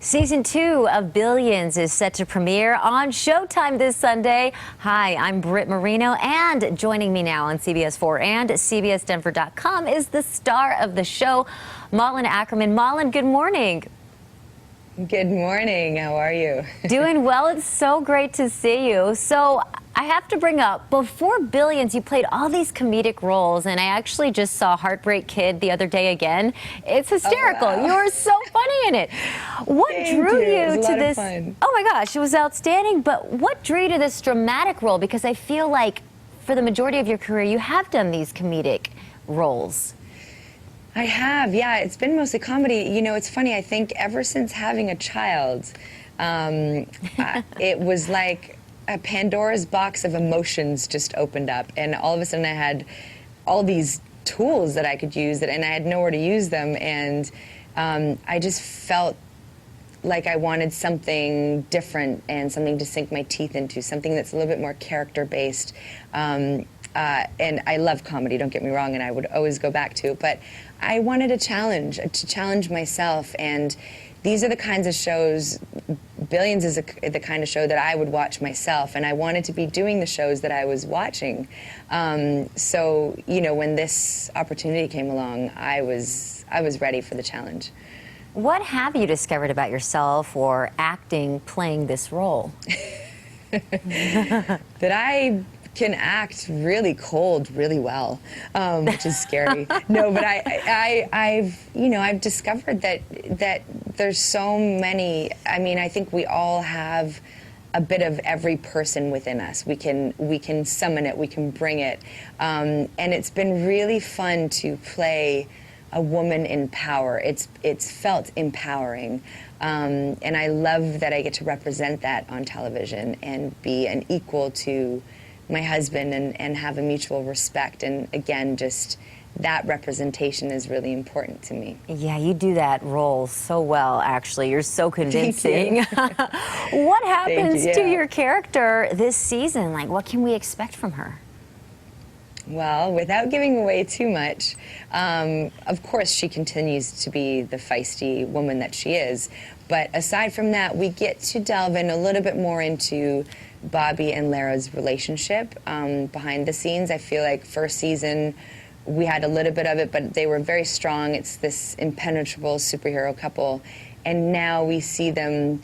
Season 2 of Billions is set to premiere on Showtime this Sunday. Hi, I'm Britt Marino, and joining me now on CBS 4 and CBSDenver.com is the star of the show, Malin Akerman. Malin, good morning. Good morning. How are you? Doing well. It's so great to see you. So I have to bring up, before Billions, you played all these comedic roles, and I actually just saw Heartbreak Kid the other day again. It's hysterical. Oh, wow. You were so funny in it. What drew you to this? Oh my gosh, it was outstanding. But what drew you to this dramatic role? Because I feel like for the majority of your career, you have done these comedic roles. I have, yeah. It's been mostly comedy. You know, it's funny. I think ever since having a child, it was like a Pandora's box of emotions just opened up, and all of a sudden I had all these tools that I could use, and I had nowhere to use them, and I just felt like I wanted something different and something to sink my teeth into, something that's a little bit more character-based. And I love comedy, don't get me wrong, and I would always go back to it, but I wanted a challenge, to challenge myself, and these are the kinds of shows. Billions is the kind of show that I would watch myself, and I wanted to be doing the shows that I was watching. So, you know, when this opportunity came along, I was ready for the challenge. What have you discovered about yourself or acting playing this role? That I can act really cold really well, which is scary. No, but I've discovered that there's so many. I mean, I think we all have a bit of every person within us. We can summon it, we can bring it, and it's been really fun to play a woman in power. It's felt empowering, and I love that I get to represent that on television and be an equal to my husband and have a mutual respect. And again, just that representation is really important to me. Yeah, you do that role so well, actually. You're so convincing. Thank you. What happens Thank you, to yeah. your character this season? Like, what can we expect from her? Well, without giving away too much, of course she continues to be the feisty woman that she is. But aside from that, we get to delve in a little bit more into Bobby and Lara's relationship behind the scenes. I feel like first season we had a little bit of it, but they were very strong. It's this impenetrable superhero couple, and now we see them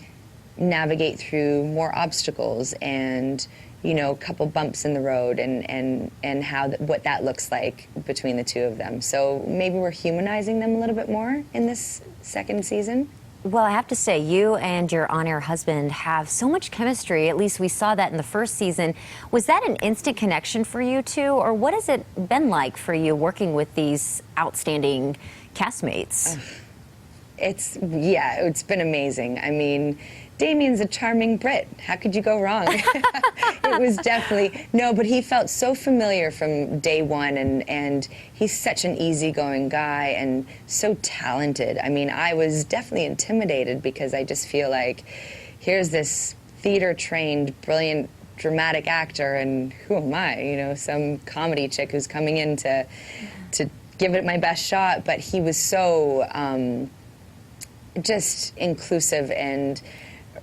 navigate through more obstacles and, you know, a couple bumps in the road, and how what that looks like between the two of them. So maybe we're humanizing them a little bit more in this second season. Well, I have to say, you and your on-air husband have so much chemistry. At least we saw that in the first season. Was that an instant connection for you two, or what has it been like for you working with these outstanding castmates? It's been amazing. I mean, Damian's a charming Brit. How could you go wrong? It was definitely, no, but he felt so familiar from day one, and he's such an easygoing guy and so talented. I mean, I was definitely intimidated because I just feel like here's this theater-trained, brilliant, dramatic actor, and who am I? You know, some comedy chick who's coming in to give it my best shot. But he was so just inclusive and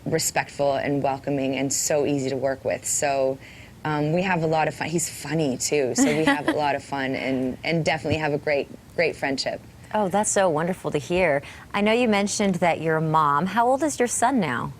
respectful and welcoming and so easy to work with. So we have a lot of fun. He's funny too, so we have a lot of fun and definitely have a great friendship. Oh, that's so wonderful to hear. I know you mentioned that you're a mom. How old is your son now?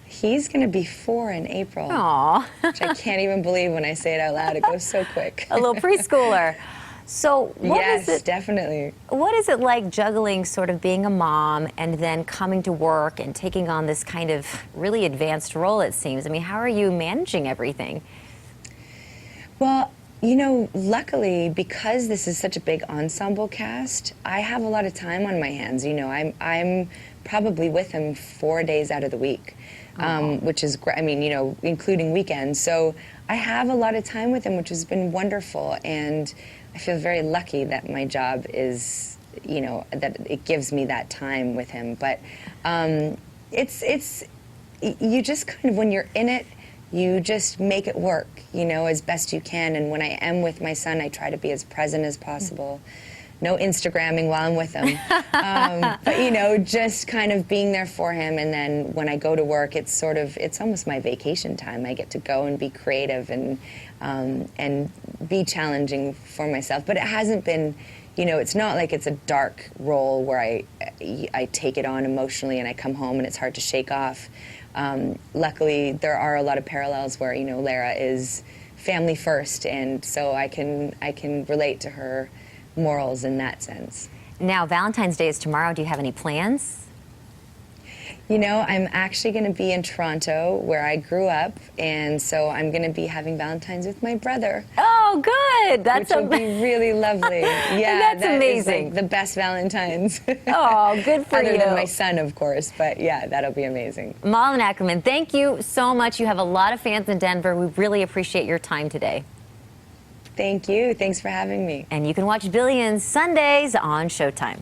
He's going to be 4 in April. Aww. Which I can't even believe when I say it out loud. It goes so quick. A little preschooler. So yes, definitely. What is it like juggling sort of being a mom and then coming to work and taking on this kind of really advanced role, it seems? I mean, how are you managing everything? Well, you know, luckily, because this is such a big ensemble cast, I have a lot of time on my hands. You know, I'm probably with him 4 days out of the week, which is great. I mean, you know, including weekends. So I have a lot of time with him, which has been wonderful. And I feel very lucky that my job is, you know, that it gives me that time with him. But you just kind of, when you're in it, you just make it work, you know, as best you can. And when I am with my son, I try to be as present as possible. no Instagramming while I'm with him. But you know, just kind of being there for him, and then when I go to work, it's almost my vacation time. I get to go and be creative and be challenging for myself. But it hasn't been, you know, it's not like it's a dark role where I take it on emotionally and I come home and it's hard to shake off. Luckily, there are a lot of parallels where, you know, Lara is family first, and so I can relate to her morals in that sense. Now, Valentine's Day is tomorrow. Do you have any plans? You know, I'm actually going to be in Toronto, where I grew up, and so I'm going to be having Valentine's with my brother. Oh, good. That's which will be really lovely. Yeah, that's amazing. Is like the best Valentine's. Oh, good for you. Other than my son, of course, but yeah, that'll be amazing. Malin Akerman, thank you so much. You have a lot of fans in Denver. We really appreciate your time today. Thank you. Thanks for having me. And you can watch Billions Sundays on Showtime.